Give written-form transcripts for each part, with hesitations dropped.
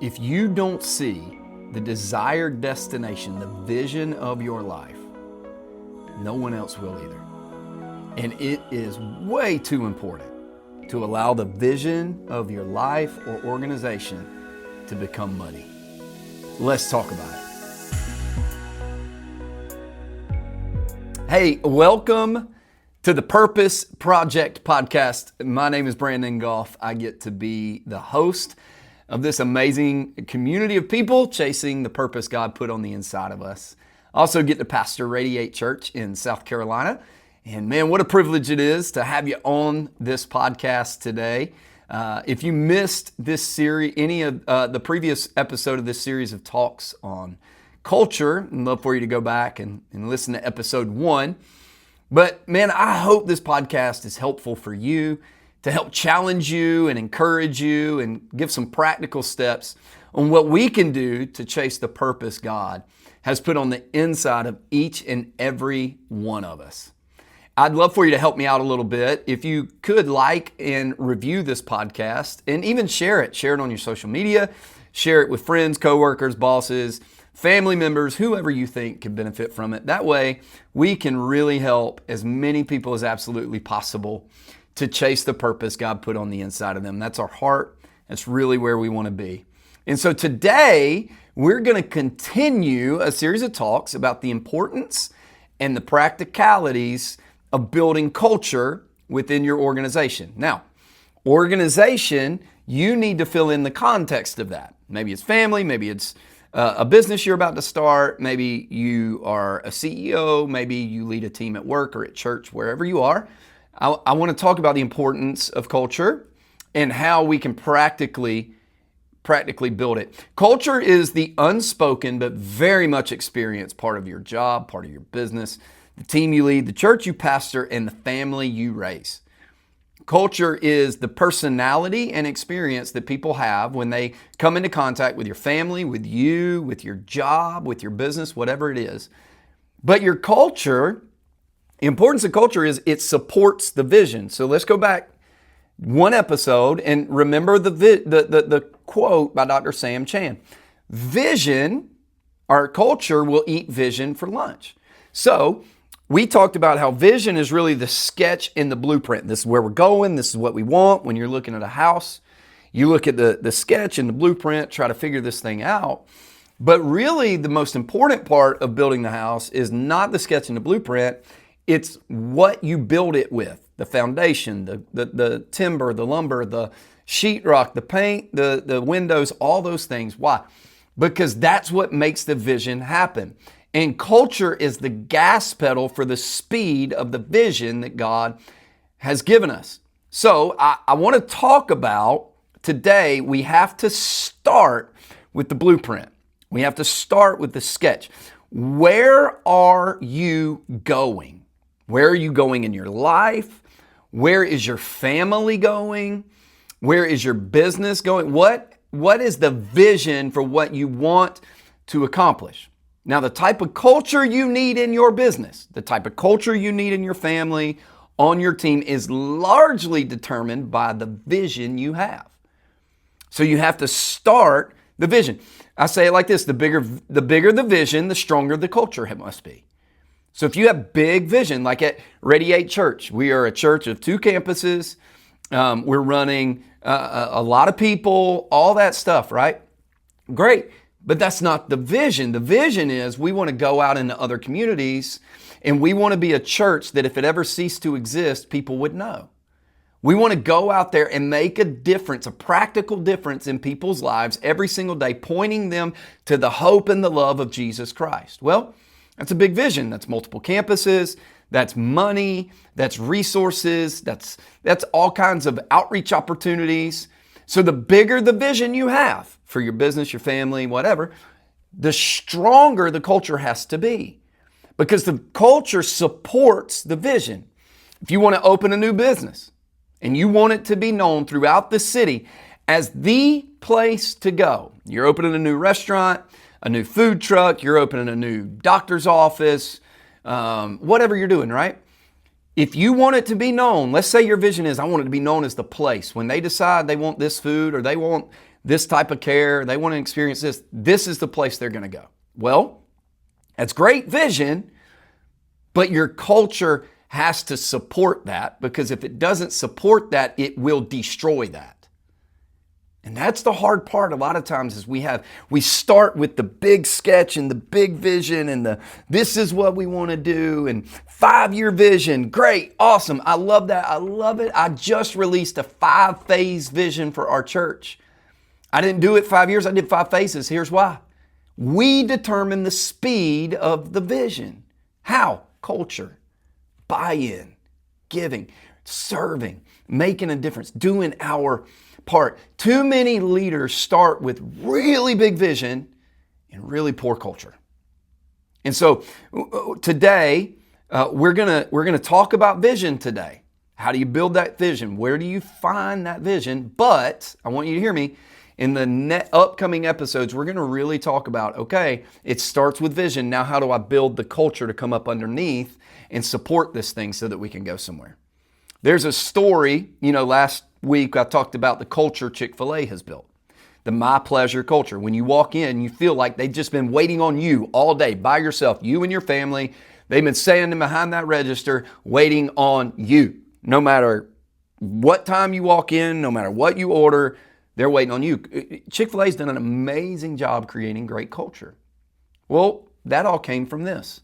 If you don't see the desired destination, the vision of your life, no one else will either. And it is way too important to allow the vision of your life or organization to become muddy. Let's talk about it. Hey, welcome to the Purpose Project Podcast. My name is Brandon Goff. I get to be the host of this amazing community of people chasing the purpose God put on the inside of us. I also get to pastor Radiate Church in South Carolina. And man, what a privilege it is to have you on this podcast today. If you missed this series, any of the previous episode of this series of talks on culture, I'd love for you to go back and listen to episode 1. But man, I hope this podcast is helpful for you to help challenge you and encourage you and give some practical steps on what we can do to chase the purpose God has put on the inside of each and every one of us. I'd love for you to help me out a little bit. If you could like and review this podcast and even share it. Share it on your social media. Share it with friends, coworkers, bosses, family members, whoever you think could benefit from it. That way, we can really help as many people as absolutely possible to chase the purpose God put on the inside of them. That's our heart. That's really where we want to be. And so today, we're going to continue a series of talks about the importance and the practicalities of building culture within your organization. Now, organization, you need to fill in the context of that. Maybe it's family, maybe it's a business you're about to start, maybe you are a CEO, maybe you lead a team at work or at church, wherever you are. I want to talk about the importance of culture and how we can practically build it. Culture is the unspoken but very much experienced part of your job, part of your business, the team you lead, the church you pastor, and the family you raise. Culture is the personality and experience that people have when they come into contact with your family, with you, with your job, with your business, whatever it is. But your culture, the importance of culture is it supports the vision. So let's go back one episode and remember the quote by Dr. Sam Chan. Vision, our culture will eat vision for lunch. So we talked about how vision is really the sketch and the blueprint. This is where we're going. This is what we want. When you're looking at a house, you look at the sketch and the blueprint, try to figure this thing out. But really the most important part of building the house is not the sketch and the blueprint. It's what you build it with, the foundation, the timber, the lumber, the sheetrock, the paint, the windows, all those things. Why? Because that's what makes the vision happen. And culture is the gas pedal for the speed of the vision that God has given us. So I want to talk about today, we have to start with the blueprint. We have to start with the sketch. Where are you going? Where are you going in your life? Where is your family going? Where is your business going? What is the vision for what you want to accomplish? Now, the type of culture you need in your business, the type of culture you need in your family, on your team is largely determined by the vision you have. So you have to start the vision. I say it like this, the bigger the vision, the stronger the culture it must be. So if you have big vision, like at Radiate Church, we are a church of 2 campuses. We're running a lot of people, all that stuff, right? Great. But that's not the vision. The vision is we want to go out into other communities and we want to be a church that if it ever ceased to exist, people would know. We want to go out there and make a difference, a practical difference in people's lives every single day, pointing them to the hope and the love of Jesus Christ. Well, that's a big vision. That's multiple campuses. That's money. That's resources. That's all kinds of outreach opportunities. So the bigger the vision you have for your business, your family, whatever, the stronger the culture has to be because the culture supports the vision. If you want to open a new business and you want it to be known throughout the city as the place to go, you're opening a new restaurant, a new food truck, you're opening a new doctor's office, whatever you're doing, right? If you want it to be known, let's say your vision is, I want it to be known as the place. When they decide they want this food or they want this type of care. They want to experience this. This is the place they're going to go. Well, that's great vision, but your culture has to support that, because if it doesn't support that, it will destroy that. And that's the hard part a lot of times is we start with the big sketch and the big vision and this is what we want to do and 5-year vision. Great, awesome. I love that. I love it. I just released a 5-phase vision for our church. I didn't do it 5 years. I did 5 phases. Here's why. We determine the speed of the vision. How? Culture, buy-in, giving, serving, making a difference, doing our part. Too many leaders start with really big vision and really poor culture. And so today we're gonna talk about vision today. How do you build that vision? Where do you find that vision? But I want you to hear me. In the upcoming episodes, we're going to really talk about, okay, it starts with vision. Now, how do I build the culture to come up underneath and support this thing so that we can go somewhere? There's a story, last week I talked about the culture Chick-fil-A has built. The My Pleasure culture. When you walk in, you feel like they've just been waiting on you all day by yourself, you and your family. They've been standing behind that register waiting on you. No matter what time you walk in, no matter what you order, they're waiting on you. Chick-fil-A's done an amazing job creating great culture. Well, that all came from this.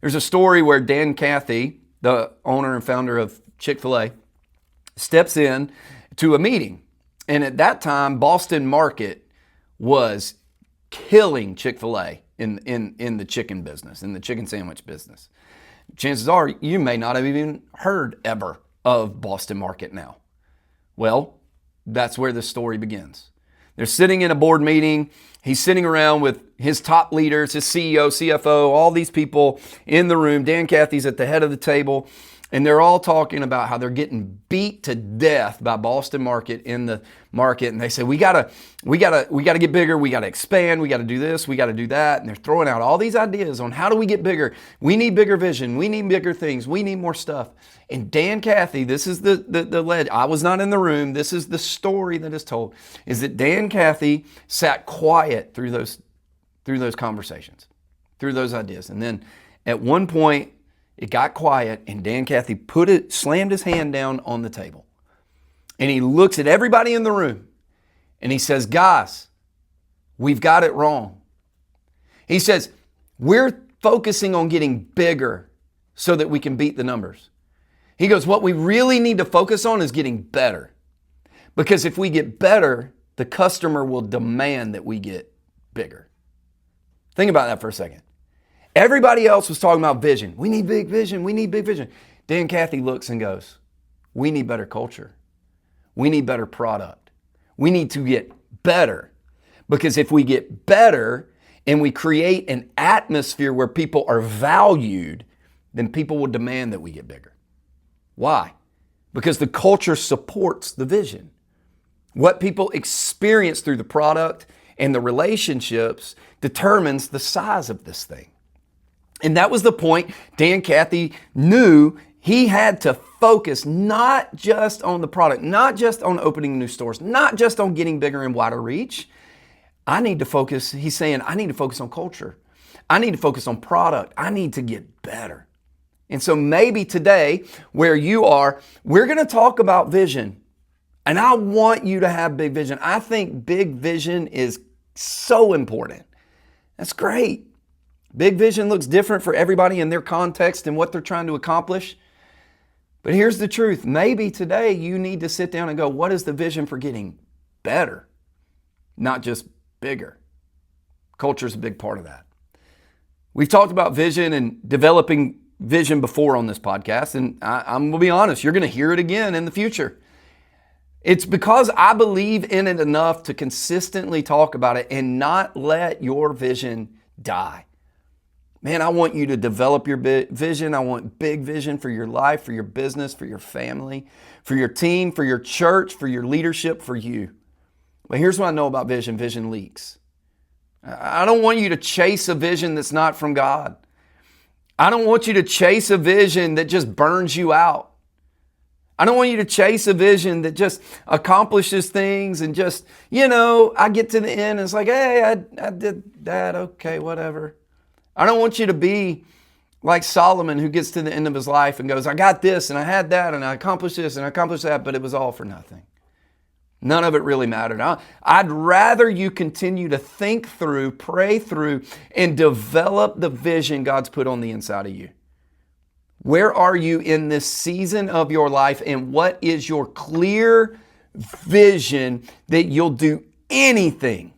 There's a story where Dan Cathy, the owner and founder of Chick-fil-A, steps in to a meeting. And at that time, Boston Market was killing Chick-fil-A in the chicken business, in the chicken sandwich business. Chances are you may not have even heard ever of Boston Market now. Well, that's where the story begins. They're sitting in a board meeting. He's sitting around with his top leaders, his CEO, CFO, all these people in the room. Dan Cathy's at the head of the table. And they're all talking about how they're getting beat to death by Boston Market in the market. And they say, we gotta get bigger. We gotta expand. We gotta do this. We gotta do that. And they're throwing out all these ideas on how do we get bigger. We need bigger vision. We need bigger things. We need more stuff. And Dan Cathy, this is the legend. I was not in the room. This is the story that is told, is that Dan Cathy sat quiet through those conversations, through those ideas. And then at one point, it got quiet and Dan Cathy slammed his hand down on the table. And he looks at everybody in the room and he says, guys, we've got it wrong. He says, we're focusing on getting bigger so that we can beat the numbers. He goes, what we really need to focus on is getting better. Because if we get better, the customer will demand that we get bigger. Think about that for a second. Everybody else was talking about vision. We need big vision. We need big vision. Dan Cathy looks and goes, we need better culture. We need better product. We need to get better. Because if we get better and we create an atmosphere where people are valued, then people will demand that we get bigger. Why? Because the culture supports the vision. What people experience through the product and the relationships determines the size of this thing. And that was the point. Dan Cathy knew he had to focus not just on the product, not just on opening new stores, not just on getting bigger and wider reach. I need to focus, he's saying, I need to focus on culture. I need to focus on product. I need to get better. And so maybe today, where you are, we're going to talk about vision. And I want you to have big vision. I think big vision is so important. That's great. Big vision looks different for everybody in their context and what they're trying to accomplish. But here's the truth. Maybe today you need to sit down and go, what is the vision for getting better? Not just bigger. Culture is a big part of that. We've talked about vision and developing vision before on this podcast, and I'm going to be honest, you're going to hear it again in the future. It's because I believe in it enough to consistently talk about it and not let your vision die. Man, I want you to develop your vision. I want big vision for your life, for your business, for your family, for your team, for your church, for your leadership, for you. But here's what I know about vision. Vision leaks. I don't want you to chase a vision that's not from God. I don't want you to chase a vision that just burns you out. I don't want you to chase a vision that just accomplishes things and just, I get to the end and it's like, hey, I did that. Okay, whatever. I don't want you to be like Solomon, who gets to the end of his life and goes, I got this and I had that and I accomplished this and I accomplished that, but it was all for nothing. None of it really mattered. I'd rather you continue to think through, pray through, and develop the vision God's put on the inside of you. Where are you in this season of your life, and what is your clear vision that you'll do anything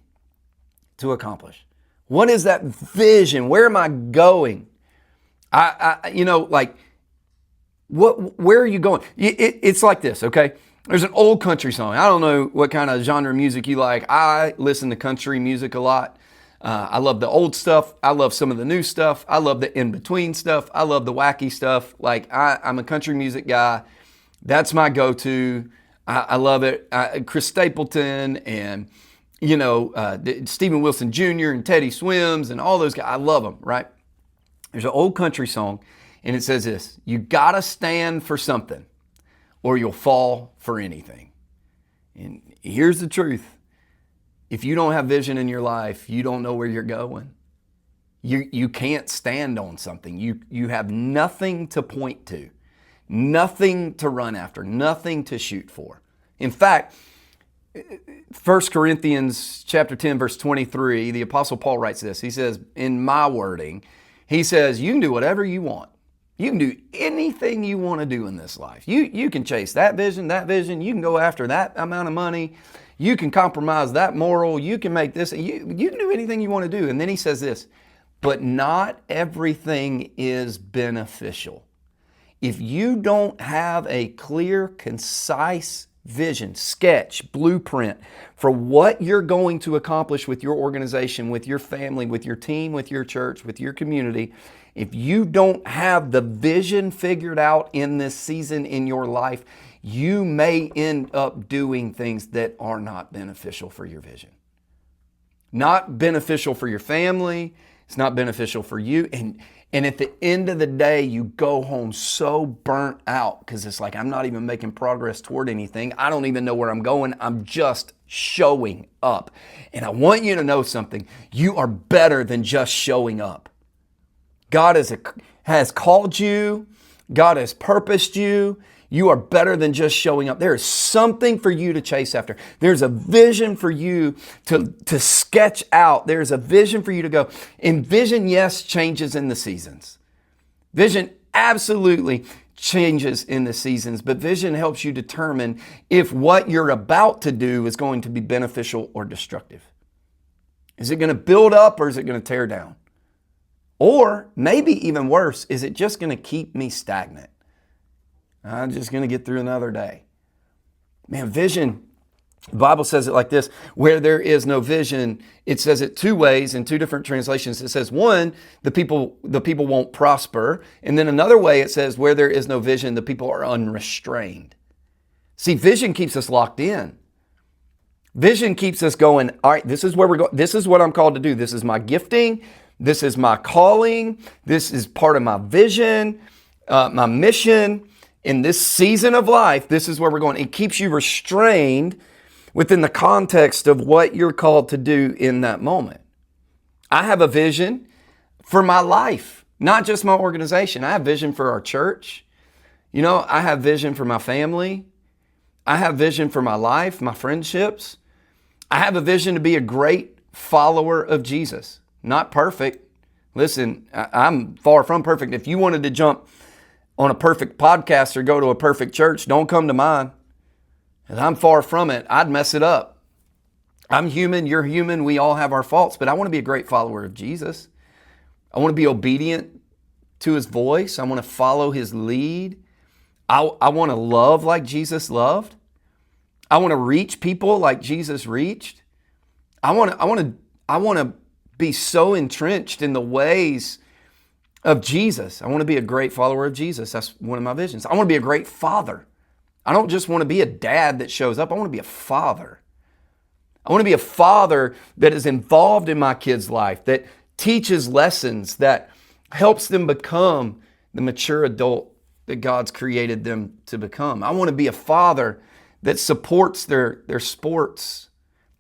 to accomplish? What is that vision? Where am I going? Where are you going? It's like this, okay? There's an old country song. I don't know what kind of genre of music you like. I listen to country music a lot. I love the old stuff. I love some of the new stuff. I love the in-between stuff. I love the wacky stuff. Like I'm a country music guy. That's my go-to. I love it. Chris Stapleton and, Stephen Wilson Jr. and Teddy Swims and all those guys. I love them, right? There's an old country song and it says this: you gotta stand for something or you'll fall for anything. And here's the truth. If you don't have vision in your life, you don't know where you're going. You can't stand on something. You have nothing to point to, nothing to run after, nothing to shoot for. In fact, 1 Corinthians chapter 10, verse 23, the Apostle Paul writes this. He says, in my wording, he says, you can do whatever you want. You can do anything you want to do in this life. You can chase that vision. You can go after that amount of money. You can compromise that moral. You can make this. You can do anything you want to do. And then he says this, but not everything is beneficial. If you don't have a clear, concise vision, sketch, blueprint for what you're going to accomplish with your organization, with your family, with your team, with your church, with your community, if you don't have the vision figured out in this season in your life, you may end up doing things that are not beneficial for your vision. Not beneficial for your family. It's not beneficial for you. And at the end of the day, you go home so burnt out because it's like, I'm not even making progress toward anything. I don't even know where I'm going. I'm just showing up. And I want you to know something. You are better than just showing up. God has called you. God has purposed you. You are better than just showing up. There is something for you to chase after. There's a vision for you to sketch out. There's a vision for you to go. And vision, yes, changes in the seasons. Vision absolutely changes in the seasons, but vision helps you determine if what you're about to do is going to be beneficial or destructive. Is it going to build up or is it going to tear down? Or maybe even worse, is it just going to keep me stagnant? I'm just going to get through another day. Man, vision, the Bible says it like this: where there is no vision, it says it two ways in two different translations. It says, one, the people won't prosper. And then another way it says, where there is no vision, the people are unrestrained. See, vision keeps us locked in. Vision keeps us going, all right, this is where we're going. This is what I'm called to do. This is my gifting. This is my calling. This is part of my vision, my mission. In this season of life, this is where we're going. It keeps you restrained within the context of what you're called to do in that moment. I have a vision for my life, not just my organization. I have vision for our church. I have vision for my family. I have vision for my life, my friendships. I have a vision to be a great follower of Jesus. Not perfect. Listen, I'm far from perfect. If you wanted to jump on a perfect podcast or go to a perfect church, don't come to mine. And I'm far from it. I'd mess it up. I'm human, you're human, we all have our faults, but I want to be a great follower of Jesus. I want to be obedient to His voice. I want to follow His lead. I want to love like Jesus loved. I want to reach people like Jesus reached. I want to be so entrenched in the ways of Jesus. I want to be a great follower of Jesus. That's one of my visions. I want to be a great father. I don't just want to be a dad that shows up. I want to be a father. I want to be a father that is involved in my kids' life, that teaches lessons, that helps them become the mature adult that God's created them to become. I want to be a father that supports their sports.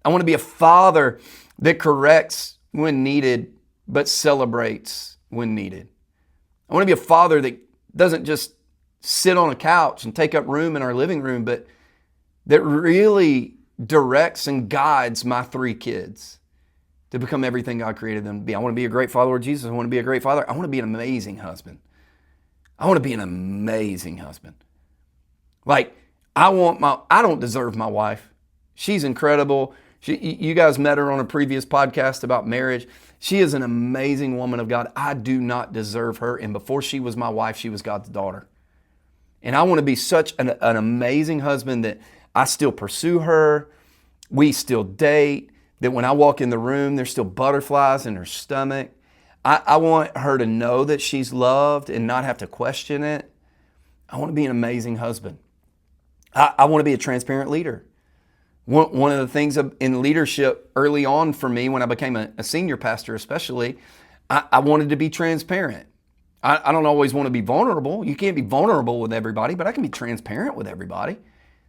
I want to be a father that corrects when needed, but celebrates when needed. I want to be a father that doesn't just sit on a couch and take up room in our living room, but that really directs and guides my 3 kids to become everything God created them to be. I want to be a great follower of Jesus. I want to be a great father. I want to be an amazing husband. I want to be an amazing husband. Like, I don't deserve my wife. She's incredible. You guys met her on a previous podcast about marriage. She is an amazing woman of God. I do not deserve her. And before she was my wife, she was God's daughter. And I want to be such an amazing husband that I still pursue her. We still date. That when I walk in the room, there's still butterflies in her stomach. I want her to know that she's loved and not have to question it. I want to be an amazing husband. I want to be a transparent leader. One of the things in leadership early on for me, when I became a senior pastor especially, I wanted to be transparent. I don't always want to be vulnerable. You can't be vulnerable with everybody, but I can be transparent with everybody.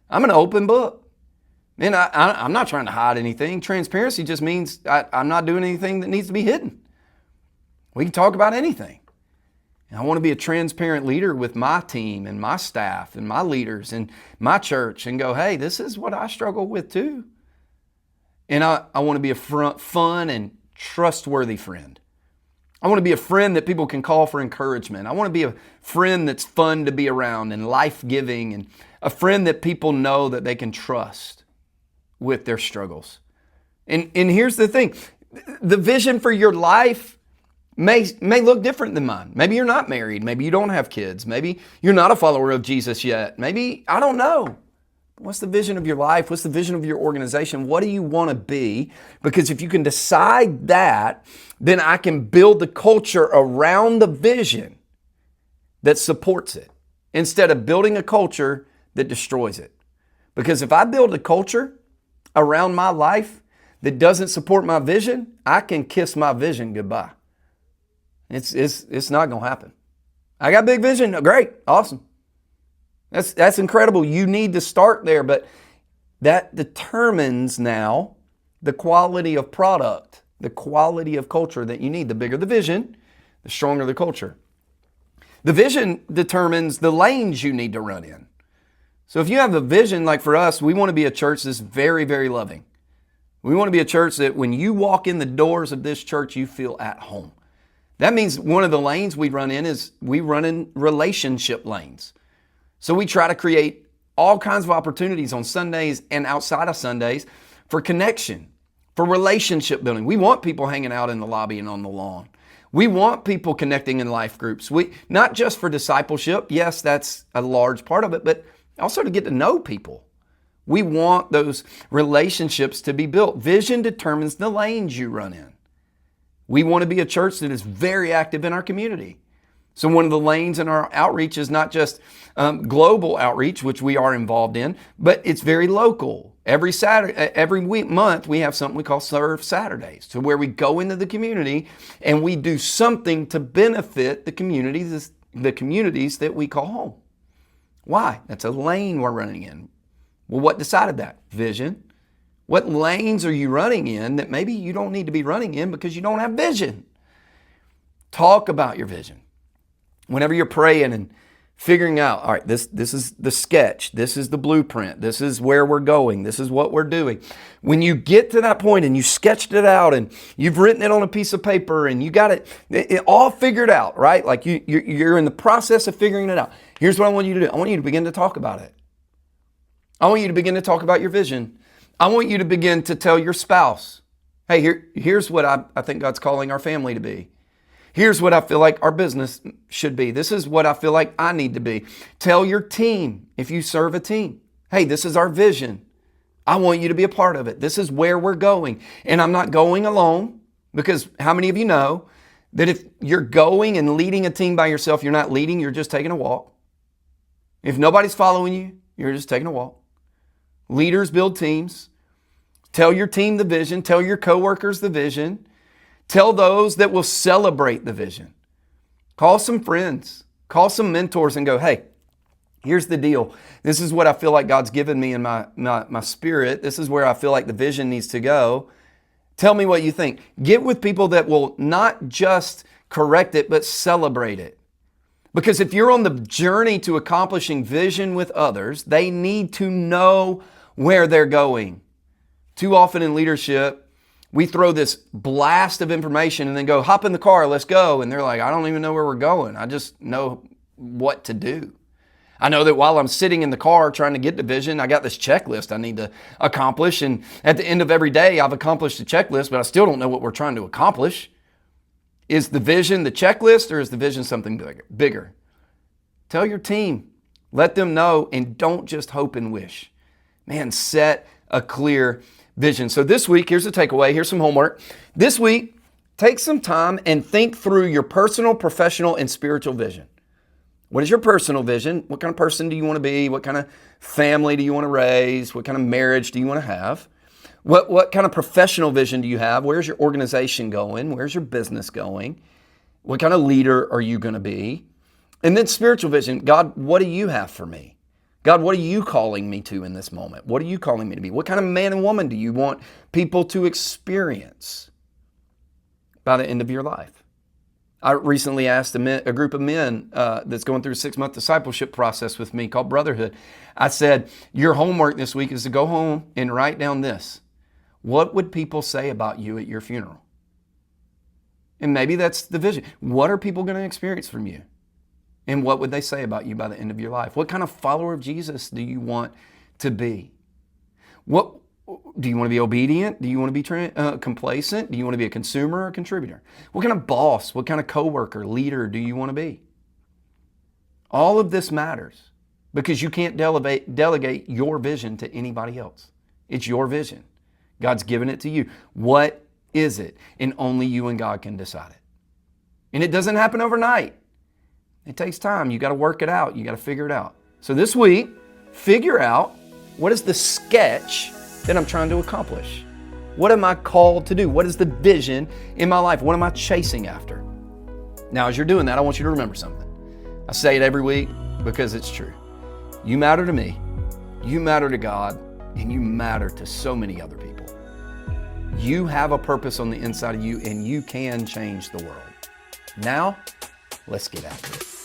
I'm an open book. And I'm not trying to hide anything. Transparency just means I'm not doing anything that needs to be hidden. We can talk about anything. And I want to be a transparent leader with my team and my staff and my leaders and my church and go, hey, this is what I struggle with too. And I want to be a fun and trustworthy friend. I want to be a friend that people can call for encouragement. I want to be a friend that's fun to be around and life-giving, and a friend that people know that they can trust with their struggles. And here's the thing. The vision for your life may look different than mine. Maybe you're not married. Maybe you don't have kids. Maybe you're not a follower of Jesus yet. Maybe, I don't know. What's the vision of your life? What's the vision of your organization? What do you want to be? Because if you can decide that, then I can build the culture around the vision that supports it instead of building a culture that destroys it. Because if I build a culture around my life that doesn't support my vision, I can kiss my vision goodbye. It's not going to happen. I got big vision. Great. Awesome. That's incredible. You need to start there, but that determines now the quality of product, the quality of culture that you need. The bigger the vision, the stronger the culture. The vision determines the lanes you need to run in. So if you have a vision, like for us, we want to be a church that's very, very loving. We want to be a church that when you walk in the doors of this church, you feel at home. That means one of the lanes we run in is we run in relationship lanes. So we try to create all kinds of opportunities on Sundays and outside of Sundays for connection, for relationship building. We want people hanging out in the lobby and on the lawn. We want people connecting in life groups. Not just for discipleship. Yes, that's a large part of it, but also to get to know people. We want those relationships to be built. Vision determines the lanes you run in. We want to be a church that is very active in our community. So one of the lanes in our outreach is not just global outreach, which we are involved in, but it's very local. Every month, we have something we call Serve Saturdays, to where we go into the community and we do something to benefit the communities that we call home. Why? That's a lane we're running in. Well, what decided that? Vision. What lanes are you running in that maybe you don't need to be running in because you don't have vision? Talk about your vision. Whenever you're praying and figuring out, all right, this is the sketch, this is the blueprint, this is where we're going, this is what we're doing. When you get to that point and you sketched it out and you've written it on a piece of paper and you got it all figured out, right? Like you're in the process of figuring it out. Here's what I want you to do. I want you to begin to talk about it. I want you to begin to talk about your vision. I want you to begin to tell your spouse, hey, here's what I think God's calling our family to be. Here's what I feel like our business should be. This is what I feel like I need to be. Tell your team, if you serve a team, hey, this is our vision. I want you to be a part of it. This is where we're going. And I'm not going alone, because how many of you know that if you're going and leading a team by yourself, you're not leading, you're just taking a walk. If nobody's following you, you're just taking a walk. Leaders build teams. Tell your team the vision. Tell your coworkers the vision. Tell those that will celebrate the vision. Call some friends. Call some mentors and go, hey, here's the deal. This is what I feel like God's given me in my spirit. This is where I feel like the vision needs to go. Tell me what you think. Get with people that will not just correct it, but celebrate it. Because if you're on the journey to accomplishing vision with others, they need to know where they're going. Too often in leadership, we throw this blast of information and then go, hop in the car, let's go. And they're like, I don't even know where we're going. I just know what to do. I know that while I'm sitting in the car trying to get to vision, I got this checklist I need to accomplish. And at the end of every day, I've accomplished the checklist, but I still don't know what we're trying to accomplish. Is the vision the checklist, or is the vision something bigger? Tell your team, let them know, and don't just hope and wish. Man, set a clear vision. So this week, here's the takeaway. Here's some homework. This week, take some time and think through your personal, professional, and spiritual vision. What is your personal vision? What kind of person do you want to be? What kind of family do you want to raise? What kind of marriage do you want to have? What kind of professional vision do you have? Where's your organization going? Where's your business going? What kind of leader are you going to be? And then spiritual vision. God, what do you have for me? God, what are you calling me to in this moment? What are you calling me to be? What kind of man and woman do you want people to experience by the end of your life? I recently asked a group of men that's going through a 6-month discipleship process with me called Brotherhood. I said, your homework this week is to go home and write down this. What would people say about you at your funeral? And maybe that's the vision. What are people going to experience from you? And what would they say about you by the end of your life? What kind of follower of Jesus do you want to be? What do you want to be? Obedient? Do you want to be complacent? Do you want to be a consumer or a contributor? What kind of boss, what kind of coworker, leader do you want to be? All of this matters because you can't delegate your vision to anybody else. It's your vision. God's given it to you. What is it? And only you and God can decide it. And it doesn't happen overnight. It takes time. You got to work it out. You got to figure it out. So this week, figure out what is the sketch that I'm trying to accomplish. What am I called to do? What is the vision in my life? What am I chasing after? Now, as you're doing that, I want you to remember something. I say it every week because it's true. You matter to me, you matter to God, and you matter to so many other people. You have a purpose on the inside of you, and you can change the world. Now, let's get after it.